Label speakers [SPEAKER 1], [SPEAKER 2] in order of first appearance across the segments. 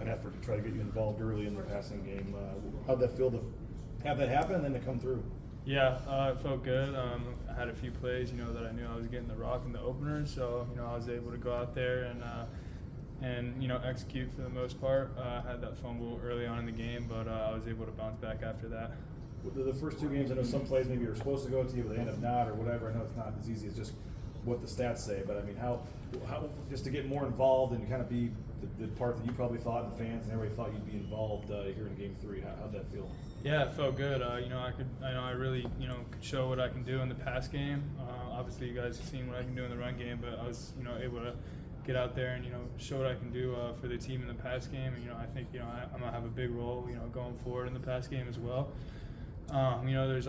[SPEAKER 1] an effort to try to get you involved early in the passing game. How'd that feel to have that happen and then to come through?
[SPEAKER 2] Yeah, it felt good. I had a few plays, that I knew I was getting the rock in the opener, so I was able to go out there and execute for the most part. I had that fumble early on in the game, but I was able to bounce back after that.
[SPEAKER 1] The first two games, I know some plays maybe you're supposed to go to, but they end up not or whatever. I know it's not as easy as just what the stats say, but I mean, how just to get more involved and kind of be the part that you probably thought and fans and everybody thought you'd be involved here in Game 3. How'd that feel?
[SPEAKER 2] Yeah, it felt good. I really could show what I can do in the pass game. Obviously, you guys have seen what I can do in the run game, but I was able to get out there and show what I can do for the team in the pass game. And I think I'm gonna have a big role going forward in the pass game as well. There's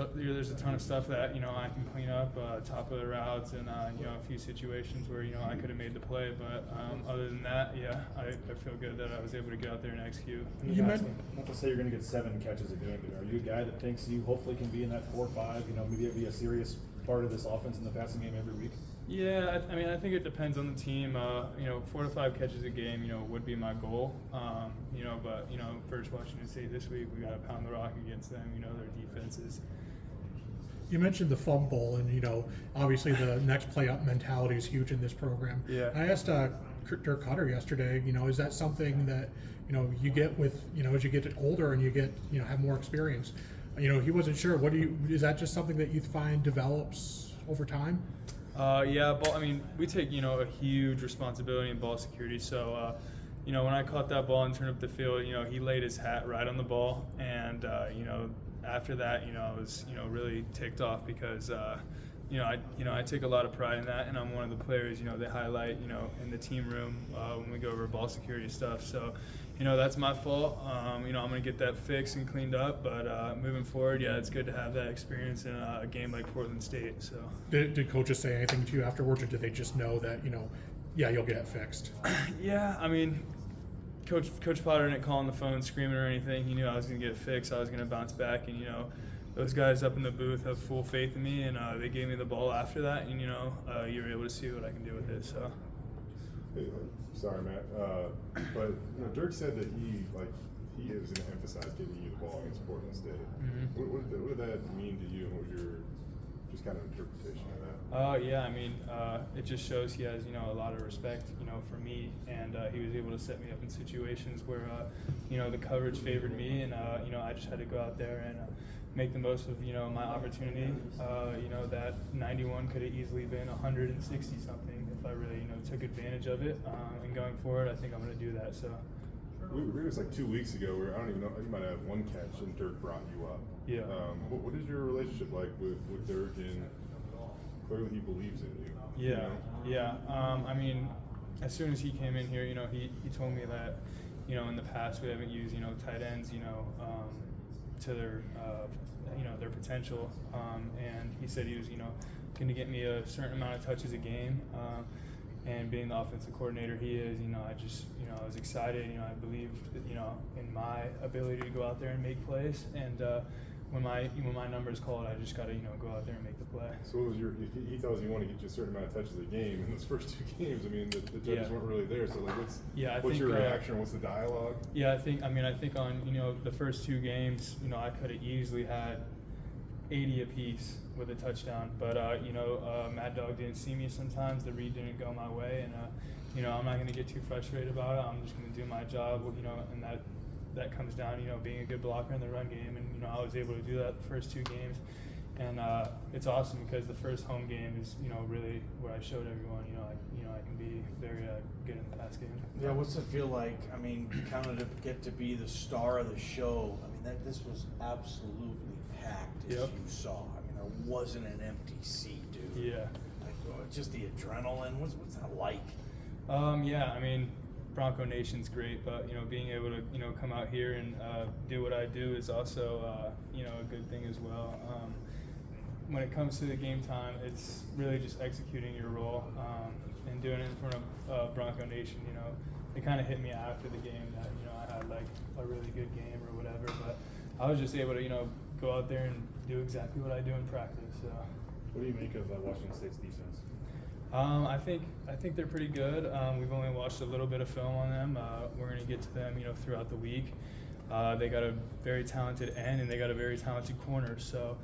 [SPEAKER 2] a ton of stuff that I can clean up, top of the routes, and a few situations where I could have made the play. But other than that, yeah, I feel good that I was able to get out there and execute.
[SPEAKER 1] Not to say you're going to get 7 catches a game, but are you a guy that thinks you hopefully can be in that 4 or 5? Maybe be a serious part of this offense in the passing game every week.
[SPEAKER 2] Yeah, I think it depends on the team. 4 to 5 catches a game, would be my goal. But first Washington State this week, we got to pound the rock against them. Their defenses.
[SPEAKER 3] You mentioned the fumble, and obviously the next play up mentality is huge in this program.
[SPEAKER 2] Yeah. I
[SPEAKER 3] asked Dirk Cutter yesterday. Is that something that you get with as you get older and you get have more experience? He wasn't sure. Is that just something that you find develops over time?
[SPEAKER 2] We take a huge responsibility in ball security. So when I caught that ball and turned up the field, he laid his hat right on the ball, and after that, I was really ticked off because I take a lot of pride in that, and I'm one of the players they highlight in the team room when we go over ball security stuff. So that's my fault. I'm going to get that fixed and cleaned up, but moving forward, yeah, it's good to have that experience in a game like Portland State. So
[SPEAKER 3] did coaches say anything to you afterwards, or did they just know that you'll get it fixed?
[SPEAKER 2] Yeah, Coach Potter didn't call on the phone screaming or anything. He knew I was going to get it fixed. I was going to bounce back, and those guys up in the booth have full faith in me, and they gave me the ball after that, and you were able to see what I can do with it. So.
[SPEAKER 4] Hey, sorry, Matt, but Dirk said that he is going to emphasize getting you the ball against Portland State. Mm-hmm. What did that mean to you? What was your just kind of interpretation of that?
[SPEAKER 2] It just shows he has a lot of respect for me, and he was able to set me up in situations where the coverage favored me, and I just had to go out there and make the most of my opportunity. That 91 could have easily been 160 something if I really took advantage of it. And going forward, I think I'm going to do that. So.
[SPEAKER 4] It was like 2 weeks ago where I don't even know, you might have had one catch and Dirk brought you up.
[SPEAKER 2] Yeah.
[SPEAKER 4] What is your relationship like with Dirk, and clearly he believes in you?
[SPEAKER 2] Yeah. Yeah. As soon as he came in here, he told me that in the past we haven't used tight ends to their potential, and he said he was going to get me a certain amount of touches a game. And being the offensive coordinator he is, I was excited. I believed, in my ability to go out there and make plays. And when my number is called, I just got to, go out there and make the play.
[SPEAKER 4] So what was he tells you want to get you a certain amount of touches a game. In those first 2 games, the judges weren't really there. So what's your reaction? What's the dialogue?
[SPEAKER 2] Yeah, I think on, the first 2 games, I could have easily had 80 apiece with a touchdown, but Mad Dog didn't see me sometimes. The read didn't go my way, and I'm not going to get too frustrated about it. I'm just going to do my job, and that comes down, being a good blocker in the run game, and I was able to do that the first 2 games, and it's awesome because the first home game is really where I showed everyone, I can be very good in the pass game.
[SPEAKER 5] Yeah, what's it feel like? Kind of to get to be the star of the show. This was absolutely packed, as you saw. There wasn't an empty seat, dude.
[SPEAKER 2] Yeah.
[SPEAKER 5] Just the adrenaline. What's that like?
[SPEAKER 2] Bronco Nation's great, but being able to come out here and do what I do is also a good thing as well. When it comes to the game time, it's really just executing your role and doing it in front of Bronco Nation. It kind of hit me after the game that I had like a really good game or whatever, but I was just able to go out there and do exactly what I do in practice. So.
[SPEAKER 1] What do you make of Washington State's defense?
[SPEAKER 2] I think they're pretty good. We've only watched a little bit of film on them. We're going to get to them, throughout the week. They got a very talented end, and they got a very talented corner. So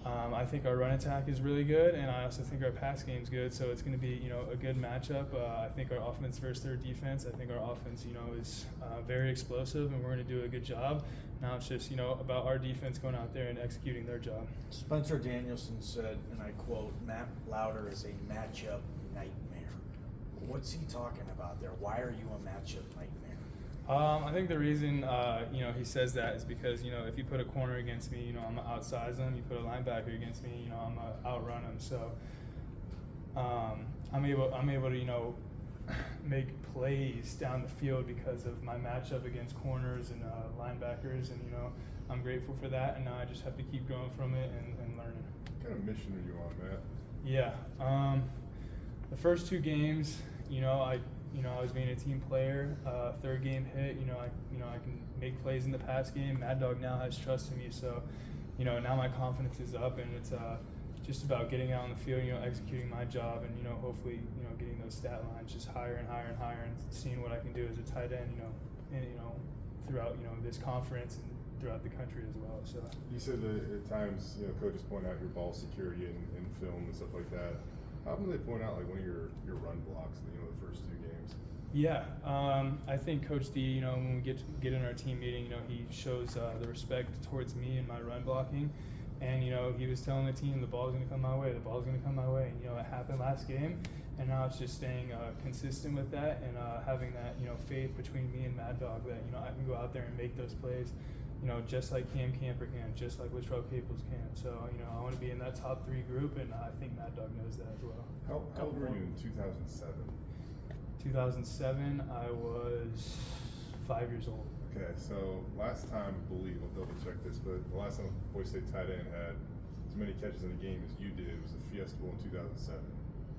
[SPEAKER 2] I think our run attack is really good, and I also think our pass game is good. So it's going to be, a good matchup. I think our offense versus their defense. I think our offense, is very explosive, and we're going to do a good job. Now it's just, about our defense going out there and executing their job.
[SPEAKER 5] Spencer Danielson said, and I quote, "Matt Lauter is a matchup nightmare." What's he talking about there? Why are you a matchup nightmare?
[SPEAKER 2] I think the reason, he says that is because, if you put a corner against me, I'm going to outsize them. You put a linebacker against me, I'm going to outrun them. So I'm able to, make plays down the field because of my matchup against corners and linebackers. And, I'm grateful for that. And now I just have to keep going from it and learning.
[SPEAKER 4] What kind of mission are you on, Matt?
[SPEAKER 2] Yeah. The first 2 games, I was being a team player. Third game hit, I can make plays in the pass game. Mad Dog now has trust in me, so now my confidence is up, and it's just about getting out on the field, executing my job, and hopefully getting those stat lines just higher and higher and higher, and seeing what I can do as a tight end, and throughout this conference and throughout the country as well. So
[SPEAKER 4] you said that at times coaches point out your ball security in film and stuff like that. How often do they point out like one of your run blocks in the first 2 games?
[SPEAKER 2] Yeah, I think Coach D, when we get in our team meeting, he shows the respect towards me and my run blocking, and he was telling the team the ball's going to come my way, the ball's going to come my way, and it happened last game, and now it's just staying consistent with that and having that faith between me and Mad Dog that I can go out there and make those plays, just like Cam Camper can, just like Latrell Caples can. So I want to be in that top 3 group, and I think Mad Dog knows that as well.
[SPEAKER 4] How old were you in 2007?
[SPEAKER 2] 2007, I was 5 years old.
[SPEAKER 4] Okay, so last time, I believe, I'll double check this, but the last time Boise State tight end had as many catches in a game as you did was the Fiesta Bowl in 2007.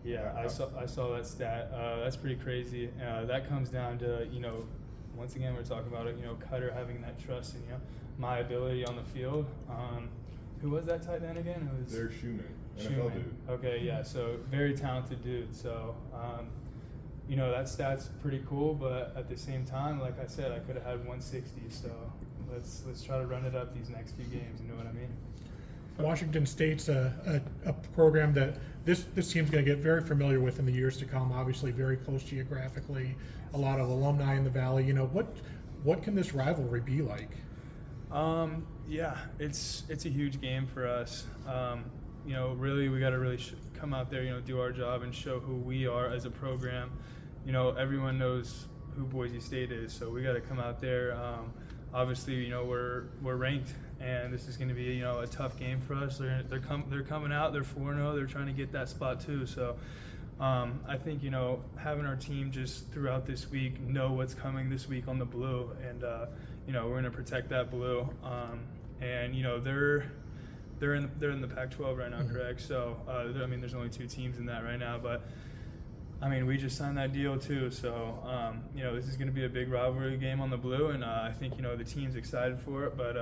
[SPEAKER 2] Yeah, I saw that stat. That's pretty crazy. That comes down to, once again, we're talking about it, Cutter having that trust in, my ability on the field. Who was that tight end again? It was
[SPEAKER 4] Derek Schumann, NFL dude.
[SPEAKER 2] Okay, yeah, so very talented dude. So, that stat's pretty cool, but at the same time, like I said, I could have had 160. So let's try to run it up these next few games. You know what I mean?
[SPEAKER 3] Washington State's a program that this team's going to get very familiar with in the years to come. Obviously, very close geographically, a lot of alumni in the Valley. What can this rivalry be like?
[SPEAKER 2] Yeah, it's a huge game for us. Really, we got to come out there, do our job and show who we are as a program. Everyone knows who Boise State is, so we got to come out there. Obviously, we're ranked, and this is going to be a tough game for us. They're coming out. They're 4-0. They're trying to get that spot too. So I think having our team just throughout this week know what's coming this week on the blue, and we're going to protect that blue. And they're in the Pac-12 right now, correct? So there's only 2 teams in that right now, but we just signed that deal too. So this is going to be a big rivalry game on the blue, and I think the team's excited for it. But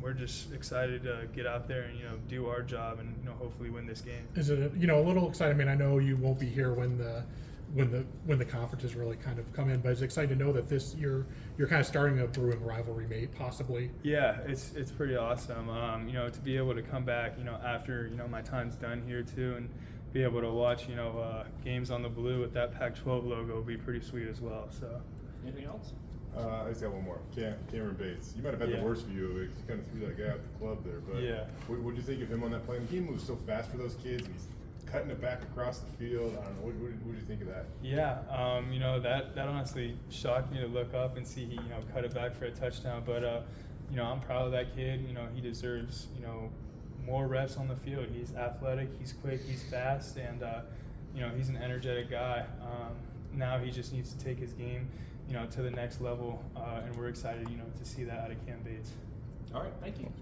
[SPEAKER 2] we're just excited to get out there and do our job and hopefully win this game.
[SPEAKER 3] Is it a little exciting? I know you won't be here when the conferences really kind of come in, but it's exciting to know that you're kind of starting a brewing rivalry, mate, possibly.
[SPEAKER 2] Yeah, it's pretty awesome. To be able to come back, after my time's done here too, and be able to watch games on the blue with that Pac-12 logo would be pretty sweet as well. So.
[SPEAKER 5] Anything else?
[SPEAKER 4] I just got one more. Cameron Bates. You might have had the worst view of it because you kind of threw that guy out the club there. But
[SPEAKER 2] yeah.
[SPEAKER 4] What did you think of him on that play? He moves so fast for those kids, and he's cutting it back across the field. I don't know. What did you think of that?
[SPEAKER 2] Yeah, that honestly shocked me to look up and see he cut it back for a touchdown. But I'm proud of that kid. He deserves more reps on the field. He's athletic, he's quick, he's fast, and he's an energetic guy. Now he just needs to take his game to the next level, and we're excited to see that out of Cam Bates.
[SPEAKER 5] All right, thank you.